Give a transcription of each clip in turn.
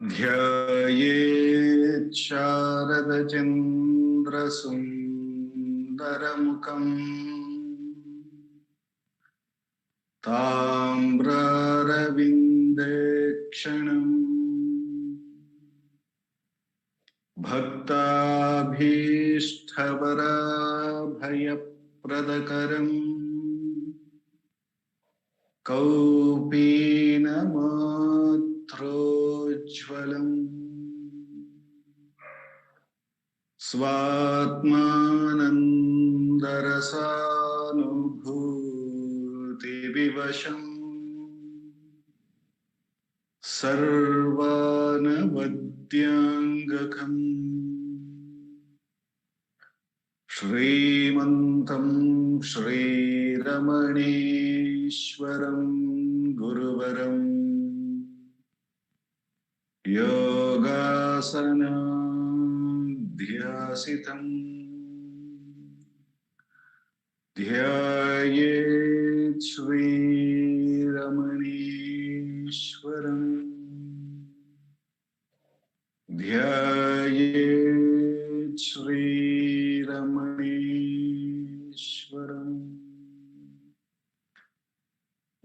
ध्यायेत् शारदचन्द्रसुन्दरमुखम् ताम्रारविन्देक्षणम् भक्ताभीष्टवराभयप्रदकरम् कौपीनमात्रोज्ज्वलम् स्वात्मानन्दरसानुभूतिविवशम् सर्वानवद्याङ्गकम् श्रीमन्तं श्रीरमणेश्वरं गुरुवरं योगासनाध्यासितं ध्यायेत् श्रीरमणेश्वरं ध्यायेत् श्रीरमणेश्वरं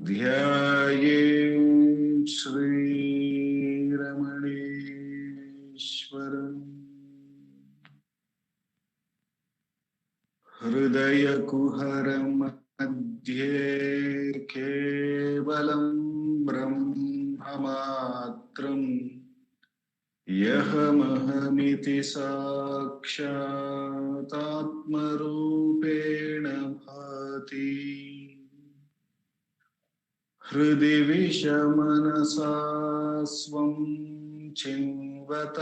ध्यायेत् श्रीरमणेश्वरम् हृदयकुहरमध्ये केवलं ब्रह्ममात्रम् यहमहमिति साक्षातात्मरूपेण भाति हृदि विषमनसा स्वं चिन्वतामज्जतव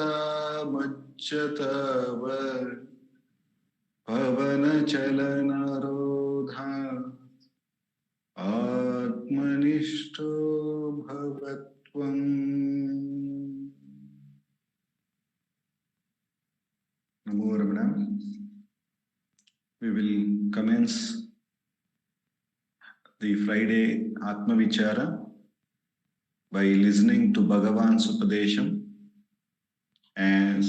पवनचलनरोधा आत्मनिष्ठो भवत्वम्। Namo Ramana. We will commence the Friday Atma Vichara by listening to Bhagavan's Upadesham. As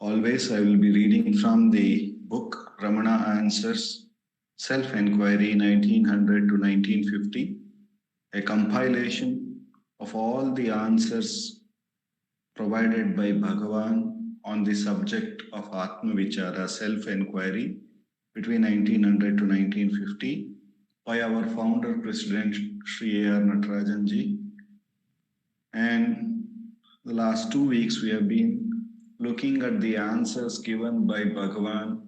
always, I will be reading from the book Ramana Answers Self-Enquiry 1900 to 1950, a compilation of all the answers provided by Bhagavan on the subject of Atma Vichara, self-enquiry, between 1900 to 1950 by our founder, President Sri A.R. Natarajanji. And the last 2 weeks we have been looking at the answers given by Bhagavan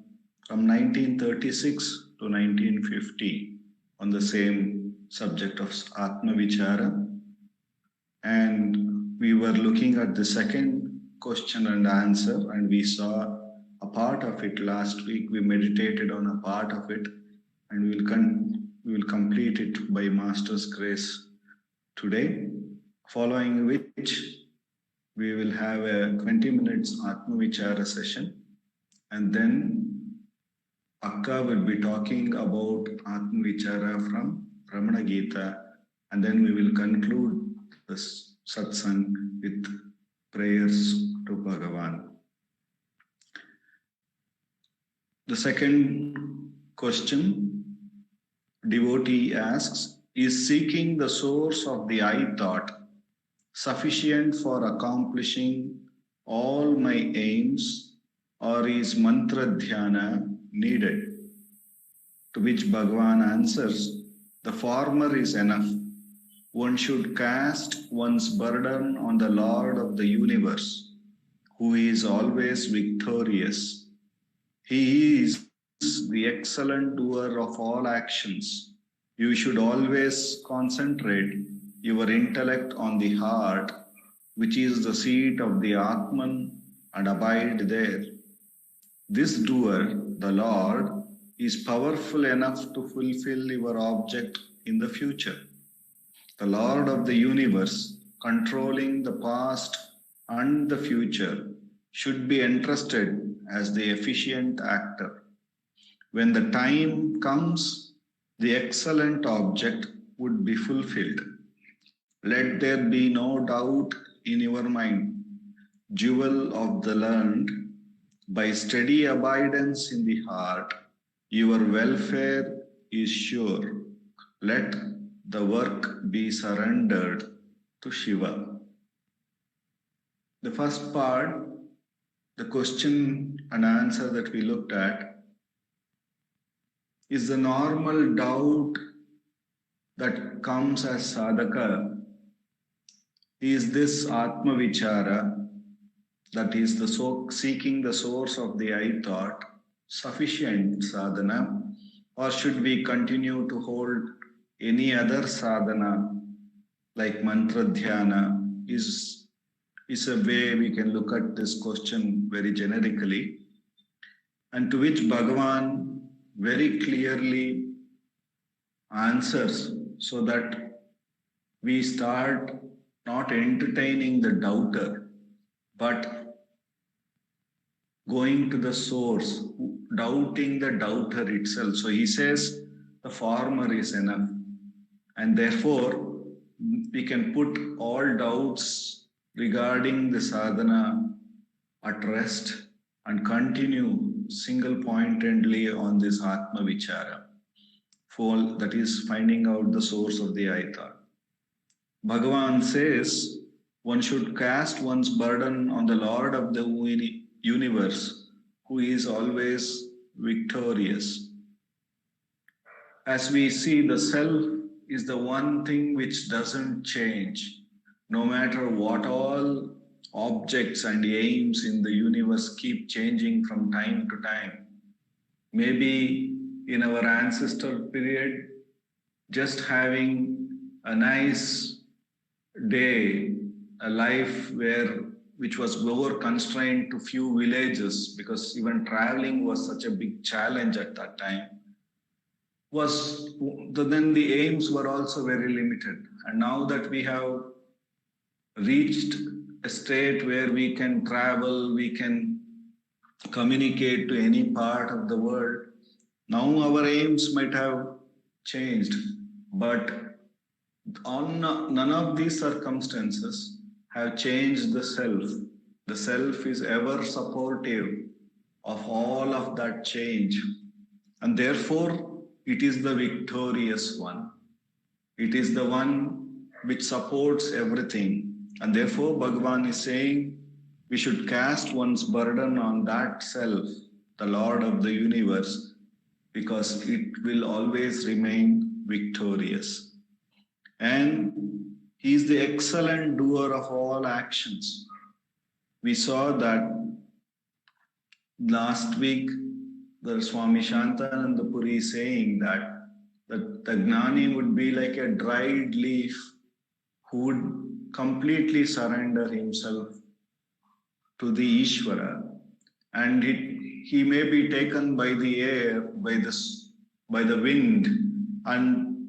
from 1936 to 1950 on the same subject of Atma Vichara. And we were looking at the second question and answer, and we saw a part of it last week. We meditated on a part of it, and we will complete it by Master's grace today, following which we will have a 20 minutes Atma Vichara session, and then Akka will be talking about Atma Vichara from Ramana Gita, and then we will conclude this Satsangh with prayers to Bhagavan. The second question, devotee asks, is seeking the source of the I thought sufficient for accomplishing all my aims, or is mantra dhyana needed? To which Bhagavan answers, the former is enough. One should cast one's burden on the Lord of the universe, who is always victorious. He is the excellent doer of all actions. You should always concentrate your intellect on the heart, which is the seat of the Atman, and abide there. This doer, the Lord, is powerful enough to fulfill your object in the future. The Lord of the universe, controlling the past and the future, should be entrusted as the efficient actor. When the time comes, the excellent object would be fulfilled. Let there be no doubt in your mind, jewel of the learned, by steady abidance in the heart, your welfare is sure. Let the work be surrendered to Shiva. The first part, the question and answer that we looked at, is the normal doubt that comes as sadhaka. Is this Atma Vichara, that is the seeking the source of the I thought, sufficient sadhana, or should we continue to hold any other sadhana like mantra dhyana? Is a way we can look at this question very generically, and to which Bhagavan very clearly answers, so that we start not entertaining the doubter, but going to the source, doubting the doubter itself. So he says the former is enough, and therefore we can put all doubts regarding the sadhana at rest and continue single-pointedly on this Atma Vichara, that is finding out the source of the I thought. Bhagavan says one should cast one's burden on the Lord of the universe, who is always victorious. As we see, the self is the one thing which doesn't change. No matter what all objects and aims in the universe keep changing from time to time. Maybe in our ancestor period, just having a nice day, a life which was more constrained to few villages, because even traveling was such a big challenge at that time, then the aims were also very limited. And now that we have reached a state where we can travel, we can communicate to any part of the world, now our aims might have changed, but none of these circumstances have changed the self. The self is ever supportive of all of that change, and therefore it is the victorious one. It is the one which supports everything. And therefore, Bhagavan is saying we should cast one's burden on that self, the Lord of the universe, because it will always remain victorious. And he is the excellent doer of all actions. We saw that last week, the Swami Shantananda Puri saying that the Gnani would be like a dried leaf who would completely surrender himself to the Ishvara, and he may be taken by the air, by the wind, and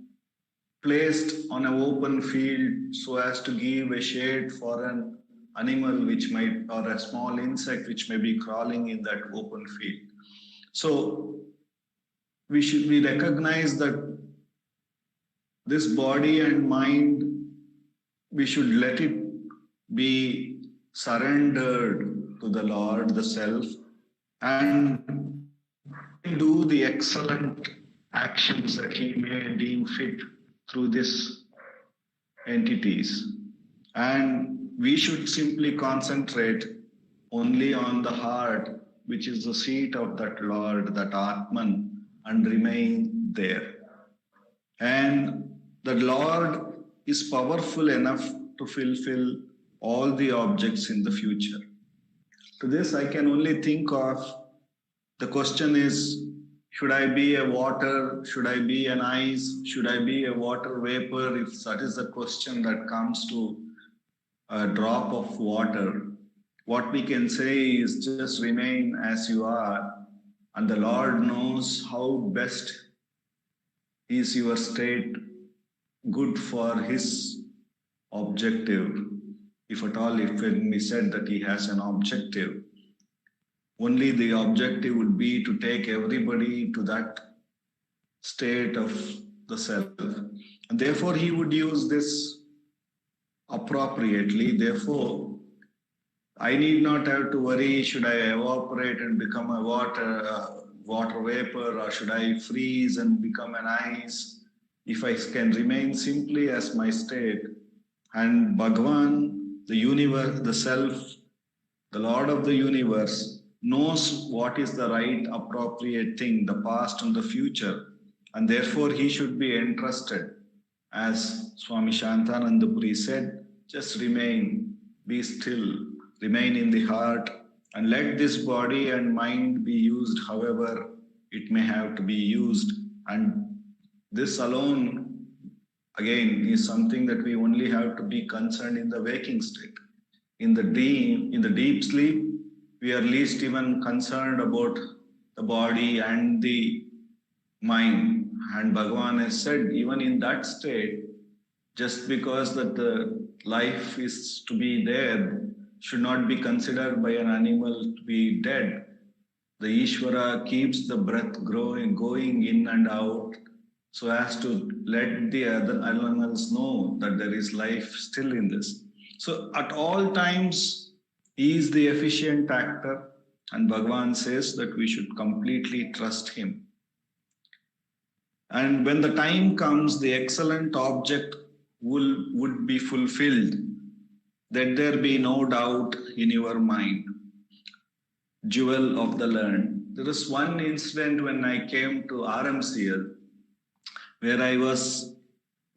placed on an open field so as to give a shade for an animal or a small insect which may be crawling in that open field. So we recognize that this body and mind, we should let it be surrendered to the Lord, the Self, and do the excellent actions that He may deem fit through these entities. And we should simply concentrate only on the heart, which is the seat of that Lord, that Atman, and remain there. And the Lord is powerful enough to fulfill all the objects in the future. To this, I can only think of, the question is, should I be a water? Should I be an ice? Should I be a water vapor? If that is the question that comes to a drop of water, what we can say is just remain as you are, and the Lord knows how best is your state good for His objective. If at all, if we said that He has an objective, only the objective would be to take everybody to that state of the self. And therefore, He would use this appropriately. Therefore, I need not have to worry, should I evaporate and become a water vapor, or should I freeze and become an ice? If I can remain simply as my state, and Bhagwan, the universe, the self, the Lord of the universe, knows what is the right, appropriate thing, the past and the future, and therefore he should be entrusted. As Swami Shantanandapuri said, just remain, be still, remain in the heart, and let this body and mind be used however it may have to be used. And this alone, again, is something that we only have to be concerned in the waking state. In the deep sleep, we are least even concerned about the body and the mind. And Bhagavan has said, even in that state, just because that the life is to be there should not be considered by an animal to be dead. The Ishvara keeps the breath going in and out, so as to let the other animals know that there is life still in this. So at all times, he is the efficient actor, and Bhagavan says that we should completely trust him. And when the time comes, the excellent object would be fulfilled. Let there be no doubt in your mind. Jewel of the learned. There is one incident when I came to RMCL where I was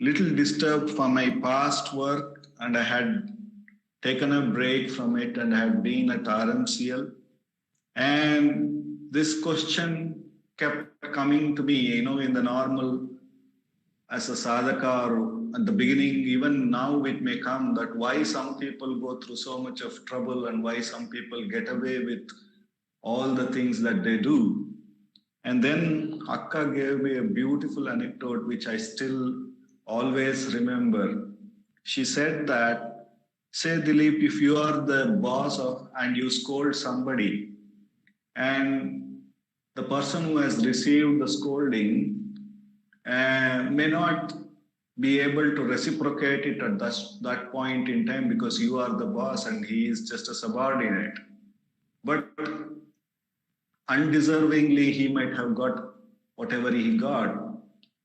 little disturbed from my past work, and I had taken a break from it and had been at RMCL. And this question kept coming to me, in the normal, as a sadhaka, or at the beginning, even now it may come, that why some people go through so much of trouble and why some people get away with all the things that they do. And then Akka gave me a beautiful anecdote which I still always remember. She said that, say Dilip, if you are the boss and you scold somebody, and the person who has received the scolding may not be able to reciprocate it at that point in time because you are the boss and he is just a subordinate. But undeservingly, he might have got whatever he got.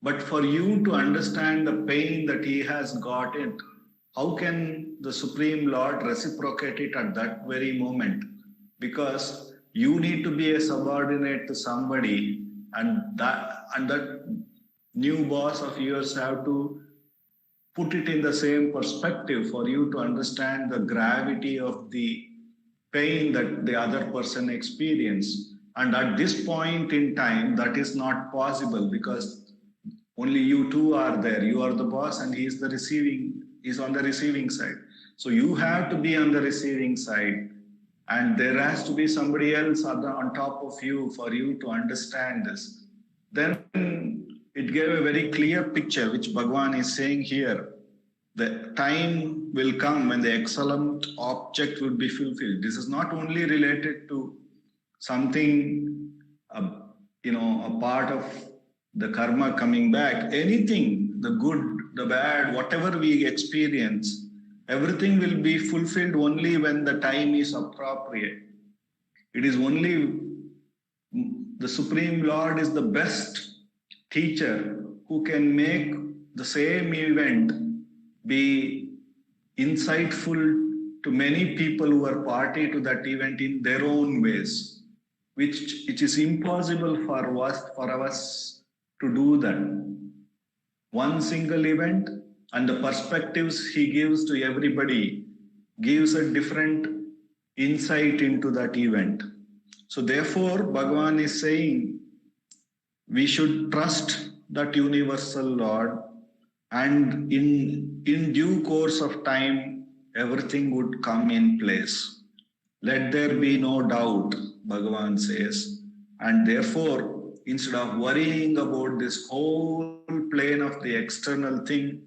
But for you to understand the pain that he has got it, how can the Supreme Lord reciprocate it at that very moment? Because you need to be a subordinate to somebody, and that new boss of yours have to put it in the same perspective for you to understand the gravity of the pain that the other person experienced. And at this point in time, that is not possible because only you two are there. You are the boss and he's on the receiving side. So you have to be on the receiving side, and there has to be somebody else on top of you for you to understand this. Then it gave a very clear picture, which Bhagavan is saying here. The time will come when the excellent object will be fulfilled. This is not only related to something, a part of the karma coming back. Anything, the good, the bad, whatever we experience, everything will be fulfilled only when the time is appropriate. It is only the Supreme Lord is the best teacher who can make the same event be insightful to many people who are party to that event in their own ways, which it is impossible for us to do that. One single event and the perspectives he gives to everybody gives a different insight into that event. So therefore, Bhagavan is saying we should trust that universal Lord, and in due course of time, everything would come in place. Let there be no doubt, Bhagavan says. And therefore, instead of worrying about this whole plane of the external thing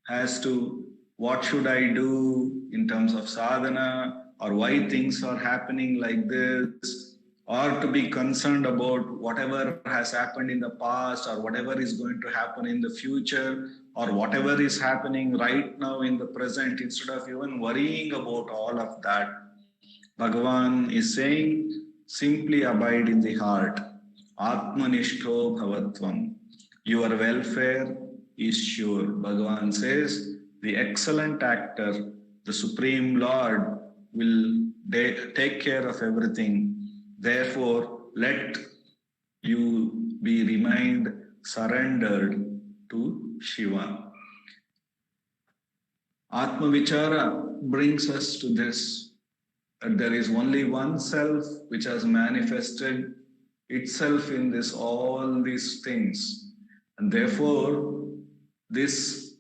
as to what should I do in terms of sadhana, or why things are happening like this, or to be concerned about whatever has happened in the past or whatever is going to happen in the future, or whatever is happening right now in the present, instead of even worrying about all of that, Bhagavan is saying, simply abide in the heart. Atmanishto bhavatvam. Your welfare is sure. Bhagavan says, the excellent actor, the Supreme Lord, will take care of everything. Therefore, let you be remained surrendered to Shiva. Atma Vichara brings us to this, that there is only one self which has manifested itself in this all these things, and therefore this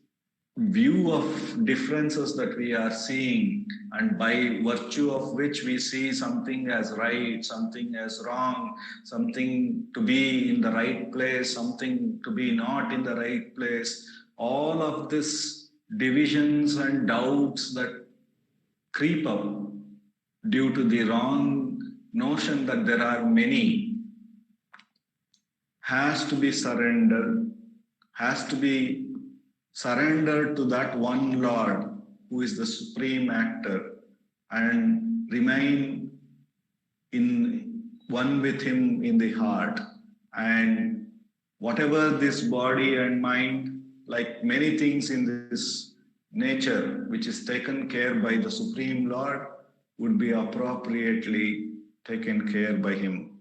view of differences that we are seeing, and by virtue of which we see something as right, something as wrong, something to be in the right place, something to be not in the right place, all of this divisions and doubts that creep up due to the wrong notion that there are many, has to be surrendered, has to be surrendered to that one Lord who is the supreme actor, and remain in one with him in the heart. And whatever this body and mind, like many things in this nature which is taken care by the Supreme Lord, would be appropriately taken care by him.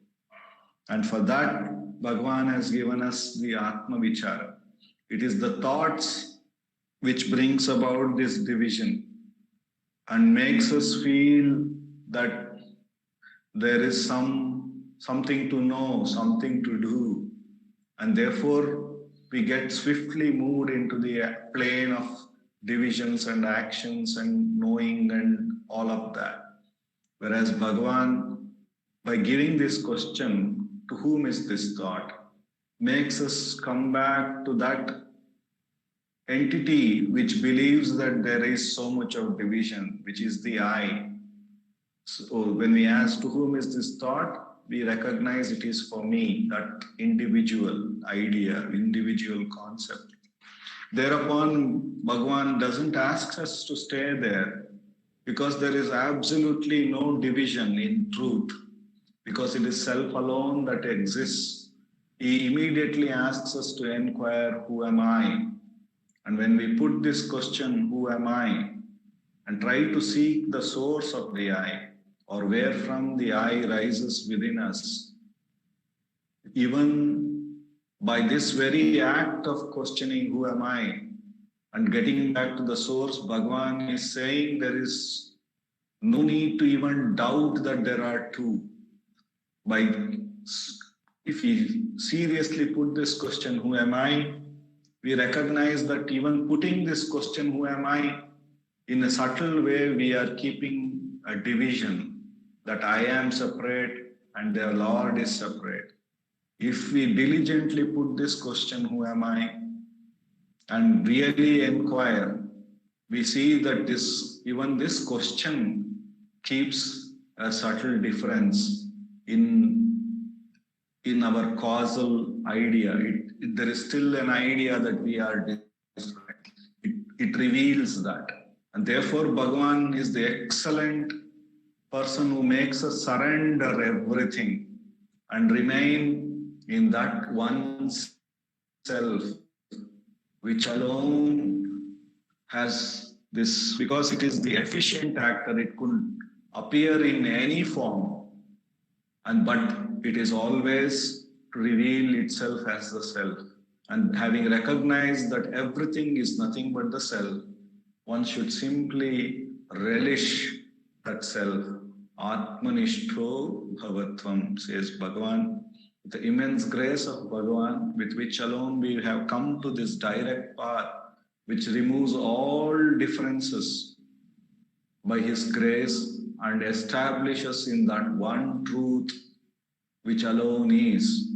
And for that, Bhagavan has given us the Atma Vichara. It is the thoughts which brings about this division and makes us feel that there is something to know, something to do, and therefore we get swiftly moved into the plane of divisions and actions and knowing and all of that. Whereas Bhagavan, by giving this question, to whom is this thought, makes us come back to that entity which believes that there is so much of division, which is the I. So when we ask to whom is this thought, we recognize it is for me, that individual idea, individual concept. Thereupon, Bhagavan doesn't ask us to stay there, because there is absolutely no division in truth, because it is self alone that exists. He immediately asks us to inquire, who am I? And when we put this question, who am I? And try to seek the source of the I, or where from the I rises within us, even by this very act of questioning, who am I? And getting back to the source, Bhagavan is saying there is no need to even doubt that there are two. If we seriously put this question, who am I? We recognize that even putting this question, who am I? In a subtle way, we are keeping a division, that I am separate and the Lord is separate. If we diligently put this question, who am I? And really inquire, we see that even this question keeps a subtle difference in our causal idea. There is still an idea that we are different. It reveals that. And therefore, Bhagavan is the excellent person who makes us surrender everything and remain in that one self, which alone has this, because it is the efficient actor, it could appear in any form, but it is always to reveal itself as the self. And having recognized that everything is nothing but the self, one should simply relish that self. Atmanishto bhavatvam, says Bhagavan. The immense grace of Bhagavan, with which alone we have come to this direct path, which removes all differences by His grace and establishes in that one truth, which alone is.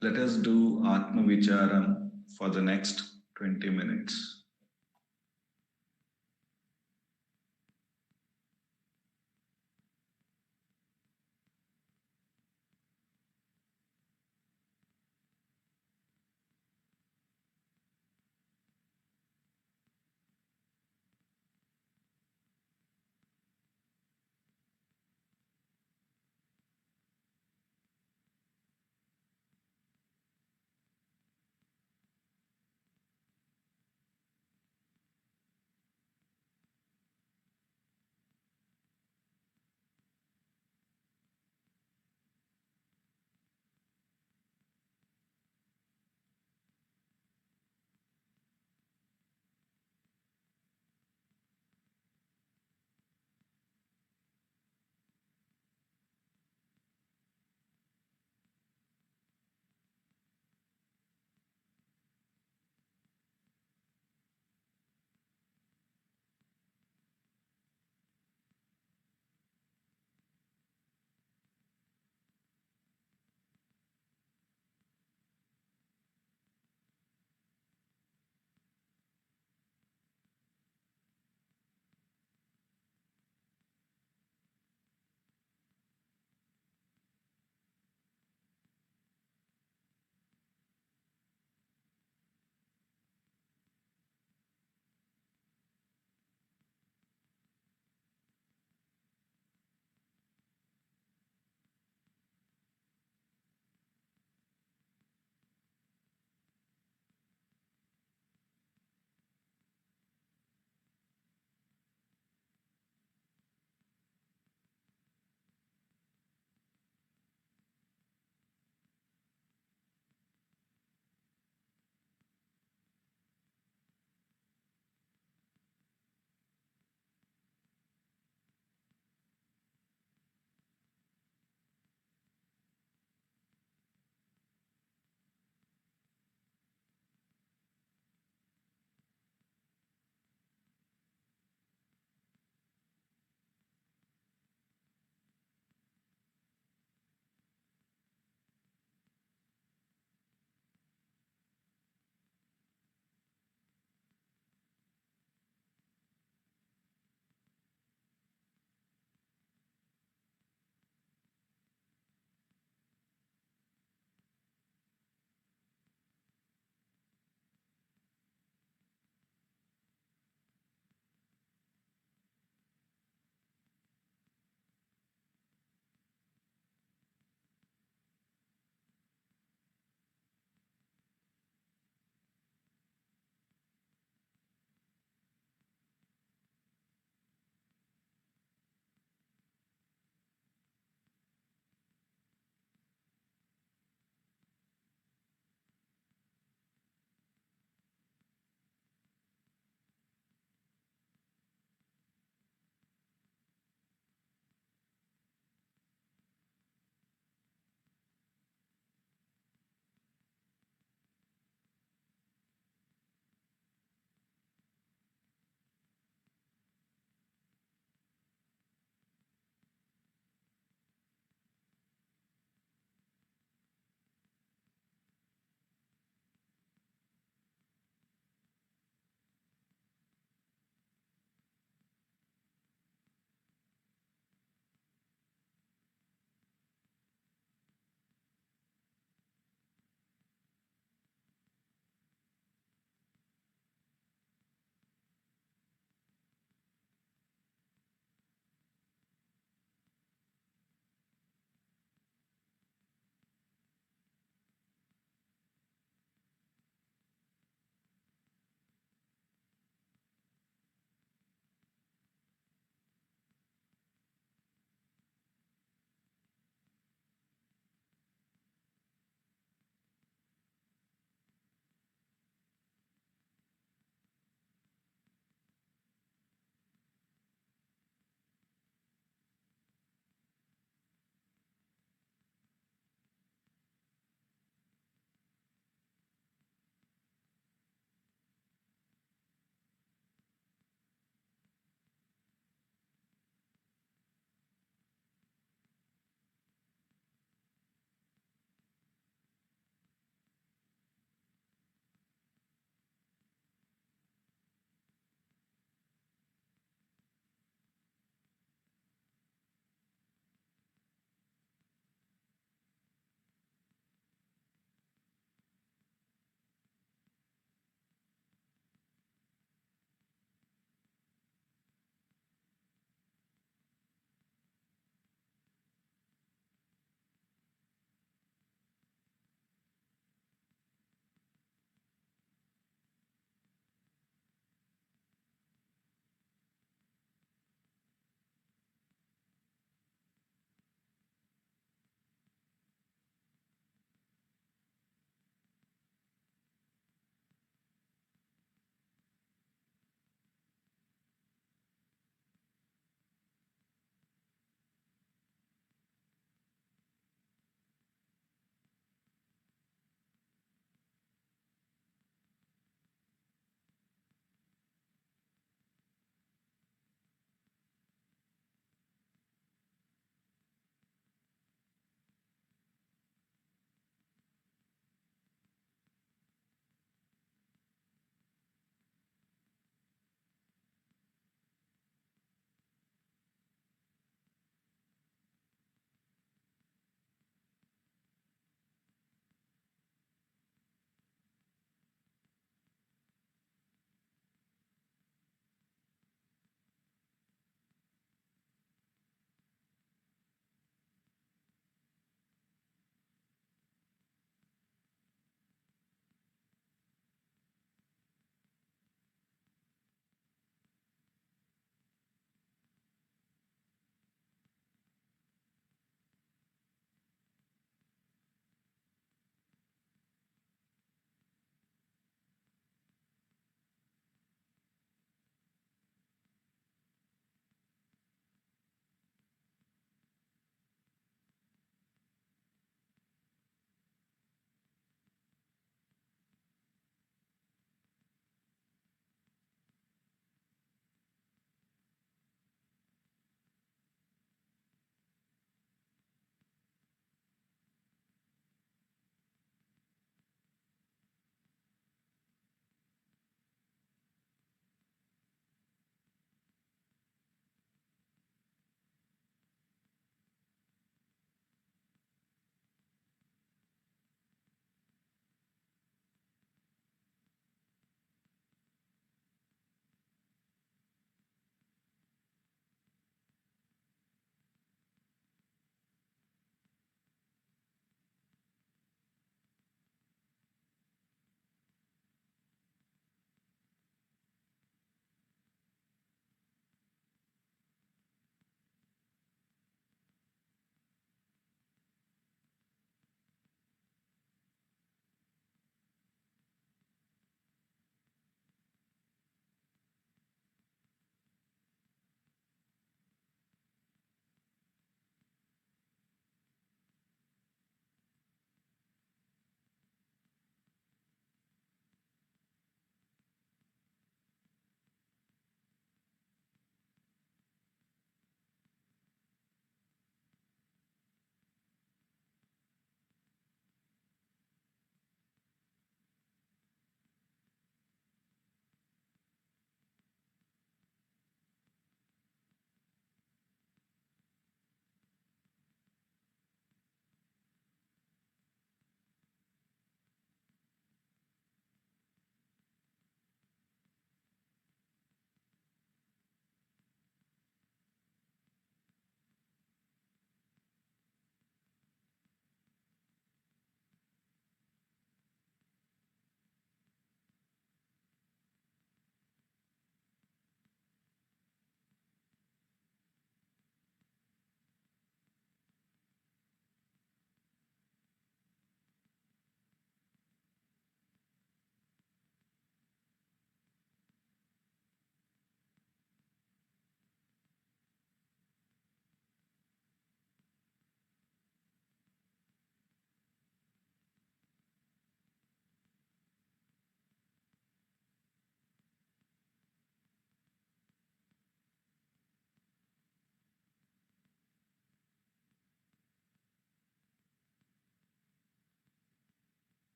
Let us do Atma Vicharam for the next 20 minutes.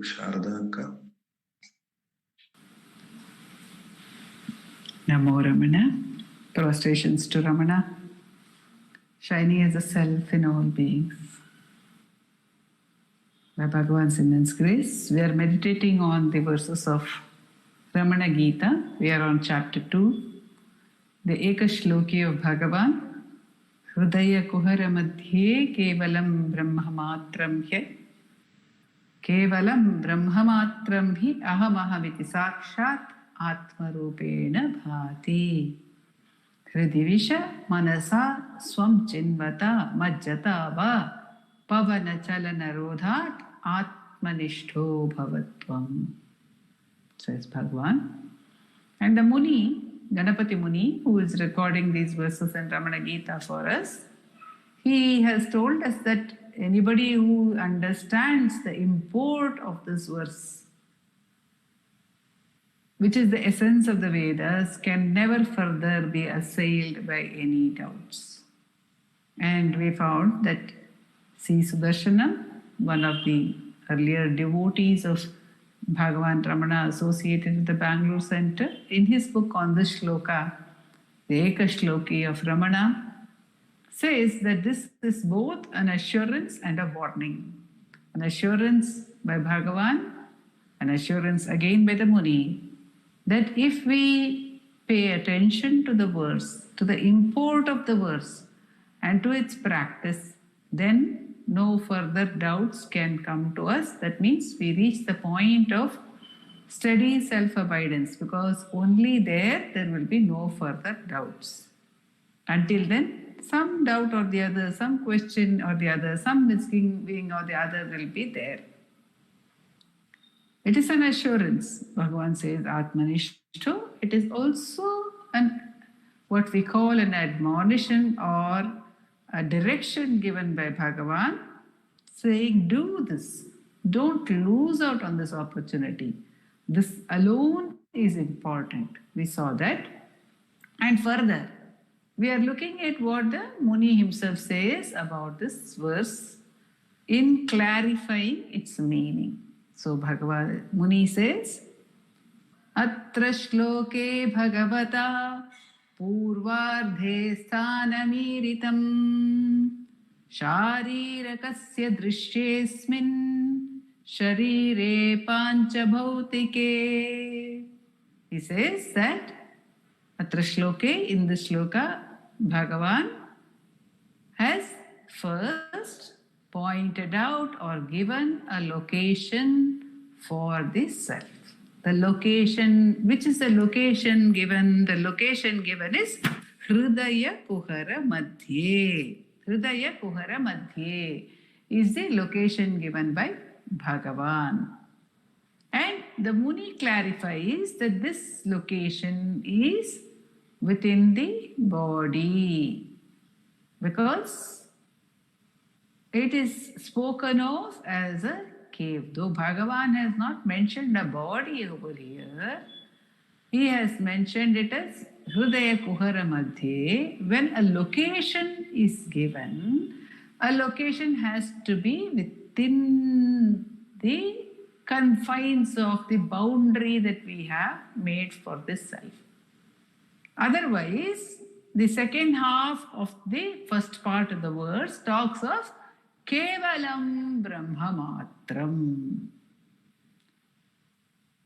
Sharada Akka. Namo Ramana. Prostrations to Ramana, shining as a self in all beings. By Bhagavan's immense grace, we are meditating on the verses of Ramana Gita. We are on chapter 2, the Eka Shloki of Bhagavan. Hridaya Kuhara Madhye Kevalam Brahmamatram Hy Kevalam Brahmamatram Hi Ahamahamiti Sakshat Atmarupena Bhati Hridivisha Manasa Swam Chinvata Majjata Va Pavana Chalana Rodhat Atmanishto Bhavatvam, says Bhagavan. And the Muni, Ganapati Muni, who is recording these verses in Ramana Gita for us, he has told us that anybody who understands the import of this verse, which is the essence of the Vedas, can never further be assailed by any doubts. And we found that C. Sudarshanam, one of the earlier devotees of Bhagavan Ramana associated with the Bengaluru Center, in his book on this shloka, the Eka Shloki of Ramana, says that this is both an assurance and a warning. An assurance by Bhagavan, an assurance again by the Muni, that if we pay attention to the verse, to the import of the verse, and to its practice, then no further doubts can come to us. That means we reach the point of steady self-abidance, because only there will be no further doubts. Until then, some doubt or the other, some question or the other, some misgiving or the other will be there. It is an assurance. Bhagavan says, Atmanishto. It is also what we call an admonition or a direction given by Bhagavan, saying, do this. Don't lose out on this opportunity. This alone is important. We saw that. And further, we are looking at what the Muni himself says about this verse in clarifying its meaning. So Bhagavan Muni says, Atra shloke bhagavata purvardhe sthanamiritam sharirakasya drishyesmin sharire panchabhautike. He says that Atra shloke, in this shloka, Bhagavan has first pointed out or given a location for the self. The location, which is the location given? The location given is Hridaya Kuhara Madhye. Hridaya Kuhara Madhye is the location given by Bhagavan. And the Muni clarifies that this location is within the body, because it is spoken of as a cave. Though Bhagavan has not mentioned a body over here, he has mentioned it as Hridaya Kuhara Madhye. When a location is given, a location has to be within the confines of the boundary that we have made for this self. Otherwise, the second half of the first part of the verse talks of Kevalam Brahmamatram.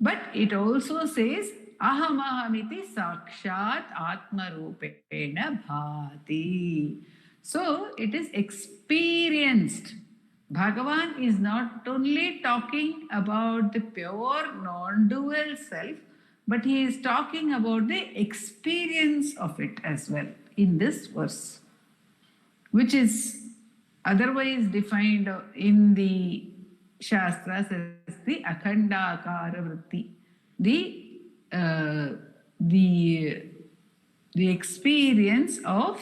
But it also says Ahamahamiti Sakshat Atmarupena Bhati. So it is experienced. Bhagavan is not only talking about the pure non-dual self, but he is talking about the experience of it as well in this verse, which is otherwise defined in the Shastras as the Akhandakara Vritti, the experience of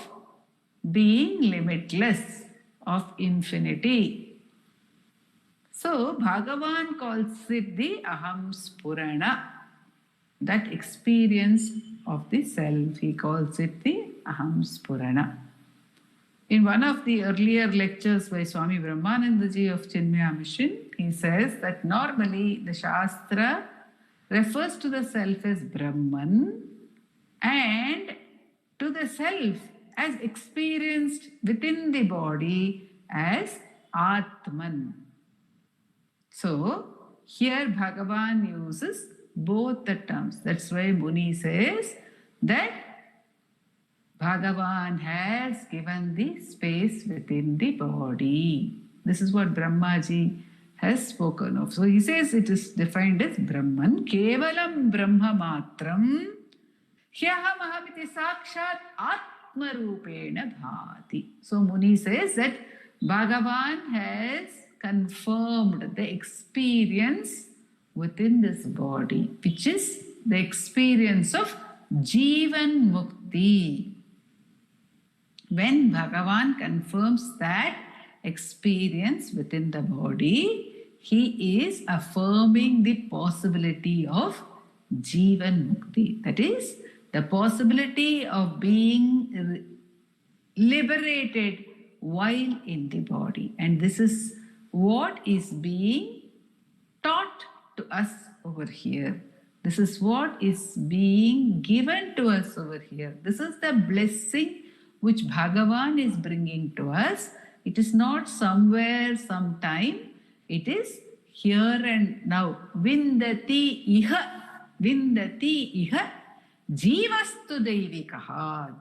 being limitless, of infinity. So Bhagavan calls it the Aham Spurana, that experience of the self. He calls it the Aham Spurana. In one of the earlier lectures by Swami Brahmanandaji of Chinmaya Mission, he says that normally the Shastra refers to the self as Brahman and to the self as experienced within the body as Atman. So, here Bhagavan uses both the terms. That's why Muni says that Bhagavan has given the space within the body. This is what Brahmaji has spoken of. So he says it is defined as Brahman, Kevalam Brahma Matram, Hyaham Ahamiti Sakshat Atma Rupena Bhati. So Muni says that Bhagavan has confirmed the experience within this body, which is the experience of Jivan Mukti. When Bhagavan confirms that experience within the body, he is affirming the possibility of Jivan Mukti. That is, the possibility of being liberated while in the body. And this is what is being taught to us over here. This is what is being given to us over here. This is the blessing which Bhagavan is bringing to us. It is not somewhere, sometime. It is here and now. Vindati iha, jivastu deivikaha.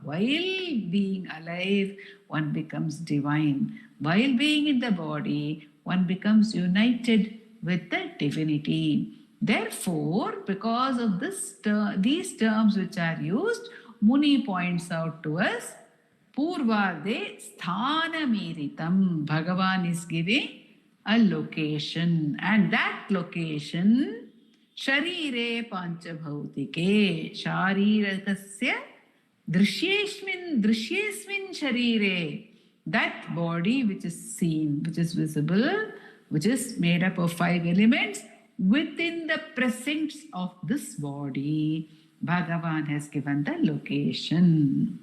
While being alive, one becomes divine. While being in the body, one becomes united with the divinity. Therefore, because of these terms which are used, Muni points out to us, Purvarde Sthanamiritam. Bhagavan is giving a location, and that location, Sharire Panchabhautike, Sharirakasya Drishyesmin Sharire. That body which is seen, which is visible, which is made up of 5 elements, within the presence of this body, Bhagavan has given the location.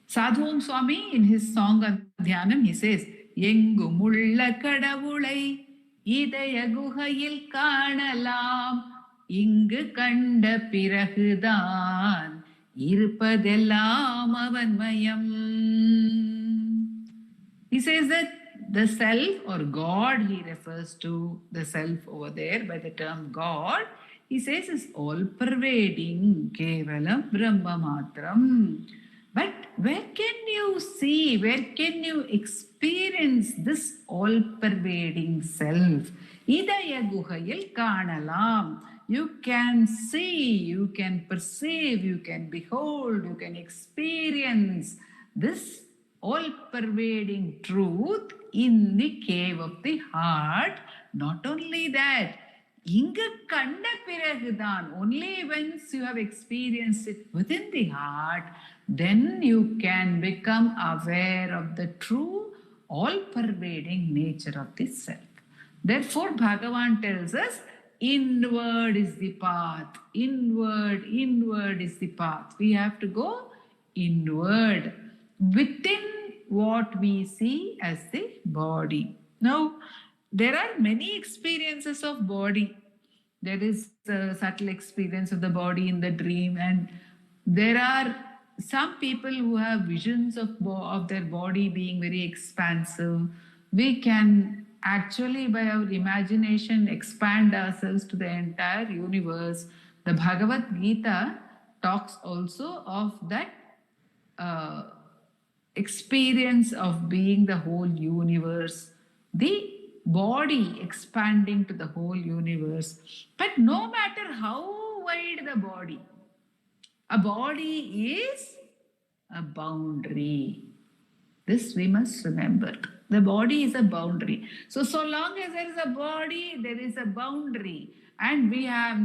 Sadhu Swami, in his song on Dhyanam, he says, Yengu mulla kadavulai idaya guhayil kanalam ingu kanda pirahudan irpadellam avanmayam. He says that the self or God, he refers to the self over there by the term God, he says is all-pervading, Kevalam Brahma Matram. But where can you see, where can you experience this all-pervading self? Idaya guhayil kanalam. You can see, you can perceive, you can behold, you can experience this all-pervading truth in the cave of the heart. Not only that, Inga kanda piragudan, only once you have experienced it within the heart, then you can become aware of the true, all-pervading nature of the self. Therefore, Bhagavan tells us, inward is the path. Inward is the path. We have to go inward, within what we see as the body. Now, there are many experiences of body. There is the subtle experience of the body in the dream, and there are some people who have visions of their body being very expansive. We can actually, by our imagination, expand ourselves to the entire universe. The Bhagavad Gita talks also of that experience of being the whole universe, the body expanding to the whole universe. But no matter how wide the body, a body is a boundary. This we must remember. The body is a boundary. So long as there is a body, there is a boundary, and we have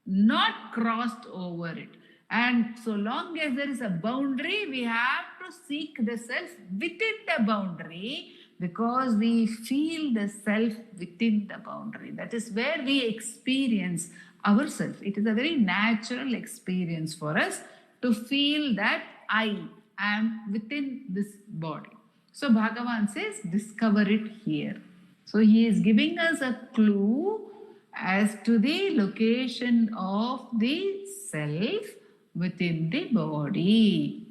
not crossed over it. And so long as there is a boundary, we have to seek the self within the boundary, because we feel the self within the boundary. That is where we experience ourselves. It is a very natural experience for us to feel that I I am within this body. So Bhagavan says, discover it here. So he is giving us a clue as to the location of the self within the body.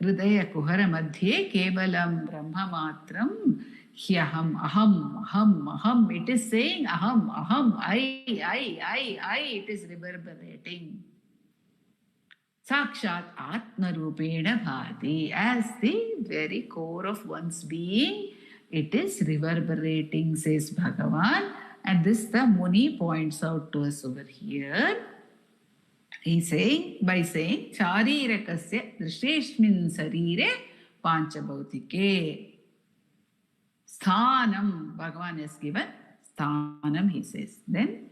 Hridaya kuhara madhye kevalam brahma matram hyaham aham aham aham. It is saying aham aham, I. It is reverberating. Sakshat Atma Rupena Bhati, as the very core of one's being, it is reverberating, says Bhagavan. And this the Muni points out to us over here. He's saying, by saying, Charirakasya Drisheshmin Sarire Panchabhautike. Sthanam, Bhagavan has given Sthanam, he says. Then,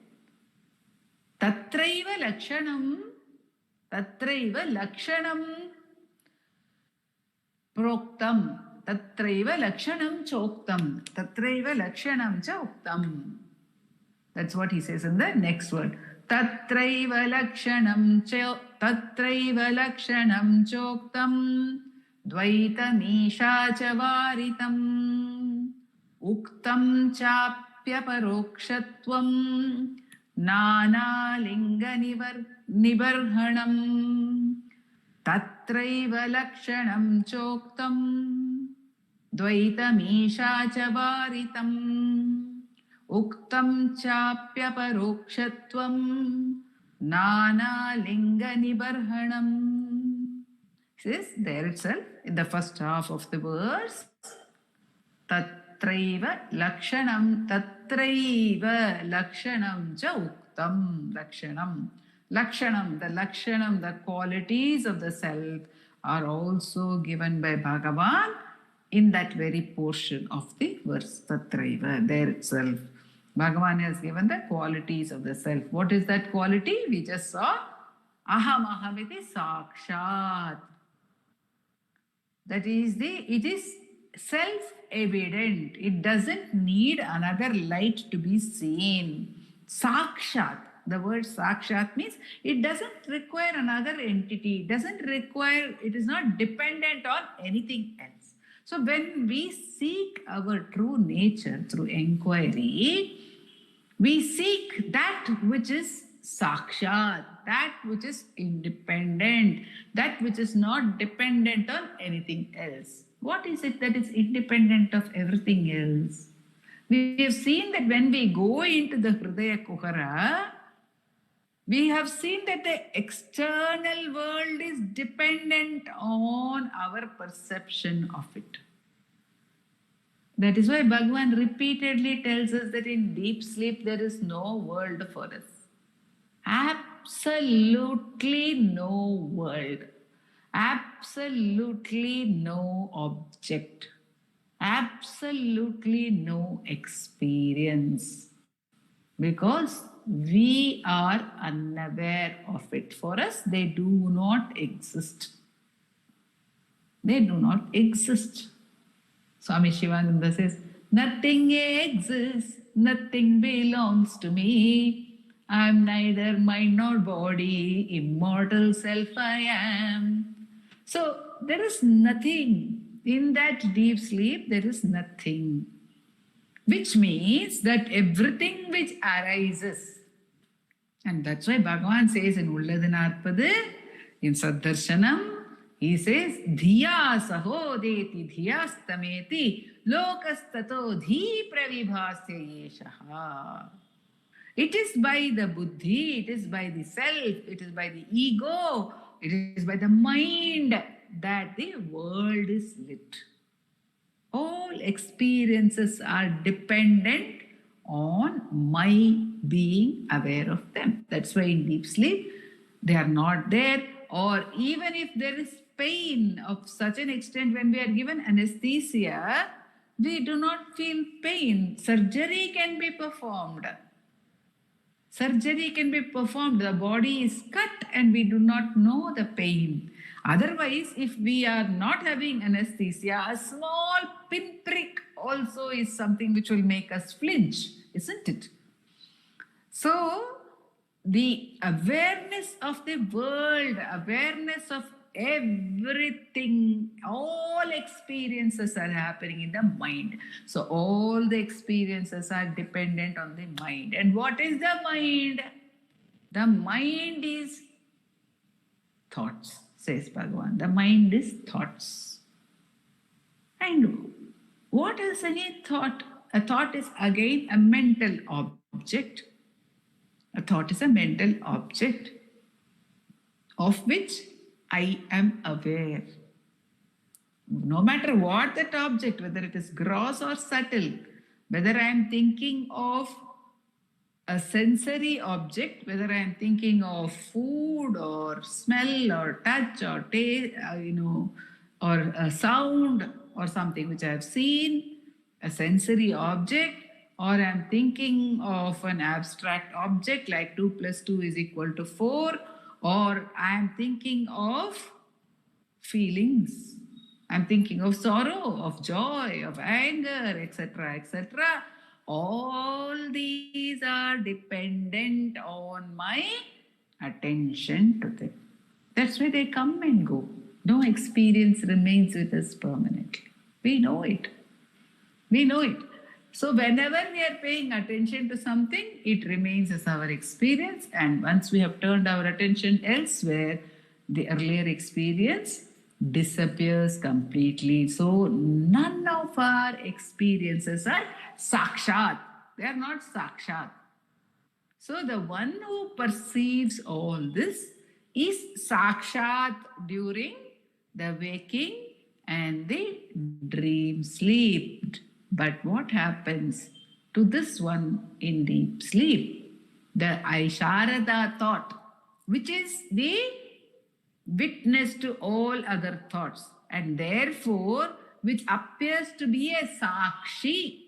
Tatraiva Lakshanam. Tatraiva lakshanam proktam. Tatraiva lakshanam choktam. Tatraiva lakshanam choktam. That's what he says in the next word. Tatraiva lakshanam choktam. Dvaita cha varitam. Uktam chapya parokshatvam. Nana linga nibarhanam tatraiva lakshanam choktam dvaitamisha cha varitam uktam chapya parokshatvam nana linga nibarhanam. Says there itself in the first half of the verse, tatraiva lakshanam cha uktam lakshanam. Lakshanam, the qualities of the self are also given by Bhagavan in that very portion of the verse, tatraiva, there itself. Bhagavan has given the qualities of the self. What is that quality? We just saw aham ahamiti sakshat. That is it is self-evident. It doesn't need another light to be seen. Sakshat. The word sakshat means it doesn't require another entity. It is not dependent on anything else. So when we seek our true nature through inquiry, we seek that which is sakshat, that which is independent, that which is not dependent on anything else. What is it that is independent of everything else? We have seen that when we go into the Hridaya Kuhara, we have seen that the external world is dependent on our perception of it. That is why Bhagavan repeatedly tells us that in deep sleep there is no world for us. Absolutely no world. Absolutely no object. Absolutely no experience. Because we are unaware of it. For us, they do not exist. They do not exist. Swami Shivananda says, nothing exists, nothing belongs to me. I am neither mind nor body, immortal self I am. So there is nothing. In that deep sleep, there is nothing. Which means that everything which arises, and that's why Bhagavan says in Ulladhanarpadu, in Saddarshanam, he says, Dhiya sahodeti dhiyastameti lokastato dhi pravibhasya yeshaha. It is by the buddhi, it is by the self, it is by the ego, it is by the mind that the world is lit. All experiences are dependent on my being aware of them. That's why in deep sleep, they are not there. Or even if there is pain of such an extent, when we are given anesthesia, we do not feel pain. Surgery can be performed. Surgery can be performed. The body is cut and we do not know the pain. Otherwise, if we are not having anesthesia, a small pinprick also is something which will make us flinch, isn't it? So, the awareness of the world, awareness of everything, all experiences are happening in the mind. So all the experiences are dependent on the mind. And what is the mind? The mind is thoughts, says Bhagavan. The mind is thoughts. And what is any thought? A thought is again a mental object. A thought is a mental object of which I am aware. No matter what that object, whether it is gross or subtle, whether I am thinking of a sensory object, whether I am thinking of food or smell or touch or taste, or a sound or something which I have seen, a sensory object, or I am thinking of an abstract object like 2 plus 2 is equal to 4, or I am thinking of feelings. I'm thinking of sorrow, of joy, of anger, etc., etc. All these are dependent on my attention to them. That's why they come and go. No experience remains with us permanently. We know it. We know it. So whenever we are paying attention to something, it remains as our experience. And once we have turned our attention elsewhere, the earlier experience disappears completely. So none of our experiences are sakshat. They are not sakshat. So the one who perceives all this is sakshat during the waking and the dream sleep. But what happens to this one in deep sleep? The Aisharada thought, which is the witness to all other thoughts, and therefore which appears to be a sakshi,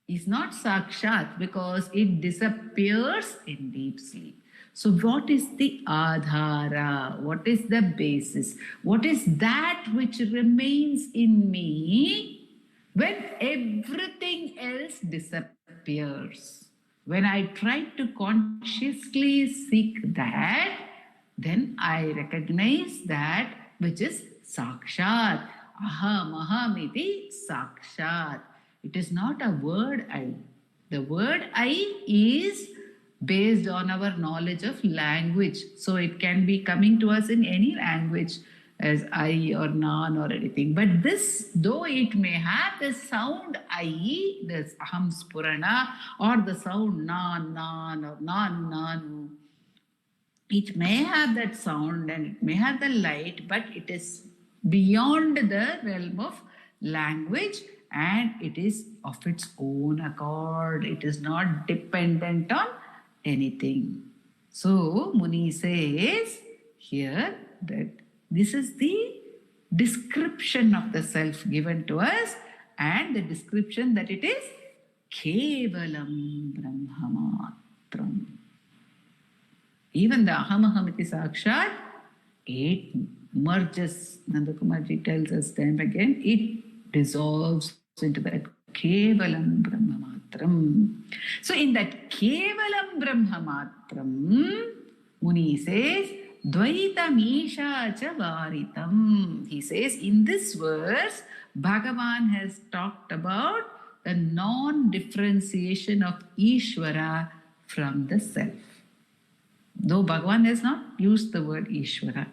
is not sakshat because it disappears in deep sleep. So what is the adhara? What is the basis? What is that which remains in me when everything else disappears? When I try to consciously seek that, then I recognize that which is sakshat. Aham ahamiti sakshat. It is not a word I. The word I is based on our knowledge of language. So it can be coming to us in any language as I or nan or anything. But this, though it may have the sound I, this aham spurana, or the sound nan nan or nan nanu, it may have that sound and it may have the light, but it is beyond the realm of language and it is of its own accord. It is not dependent on anything. So Muni says here that this is the description of the self given to us, and the description that it is Kevalam Brahmamatram. Even the Ahamahamiti Sakshat, it merges, Nandakumarji tells us time again, it dissolves into that Kevalam Brahmamatram. So in that Kevalam Brahmamatram, Muni says, Dvaitam Isha Varitam. He says, in this verse, Bhagavan has talked about the non-differentiation of Ishvara from the self. Though Bhagavan has not used the word Ishvara.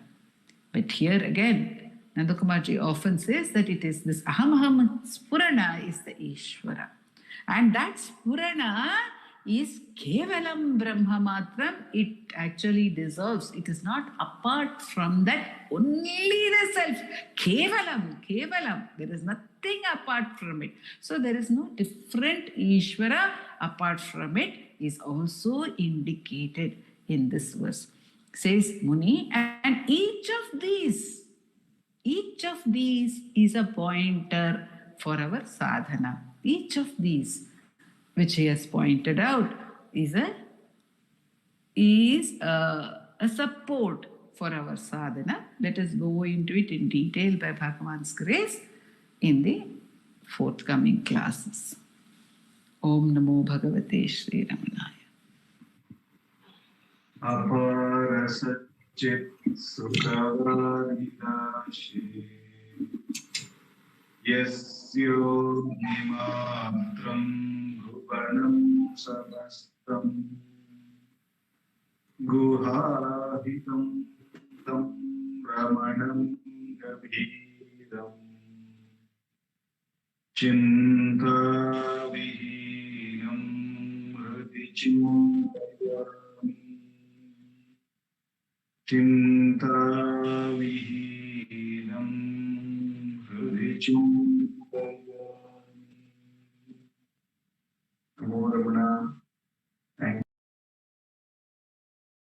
But here again, Nandakumarji often says that it is this Aham Spurana is the Ishvara. And that Spurana is Kevalam Brahmamatram. It actually deserves, it is not apart from that, only the self. Kevalam. There is nothing apart from it. So there is no different Ishvara apart from it is also indicated in this verse. Says Muni, and each of these is a pointer for our sadhana. Each of these, which he has pointed out, is a support for our sadhana. Let us go into it in detail by Bhagavan's grace in the forthcoming classes. Om Namo Bhagavate Shri Ramanaya. Aparasat चित्सुखवादिनाशे यस्योऽग्निमात्रं भुवनं समस्तं गुहाहितं तं रमणं गभीरम् चिन्ताविहीनं हृदि चिन्तयामि चिन्ताविहीनं हृदि चिन्तयामि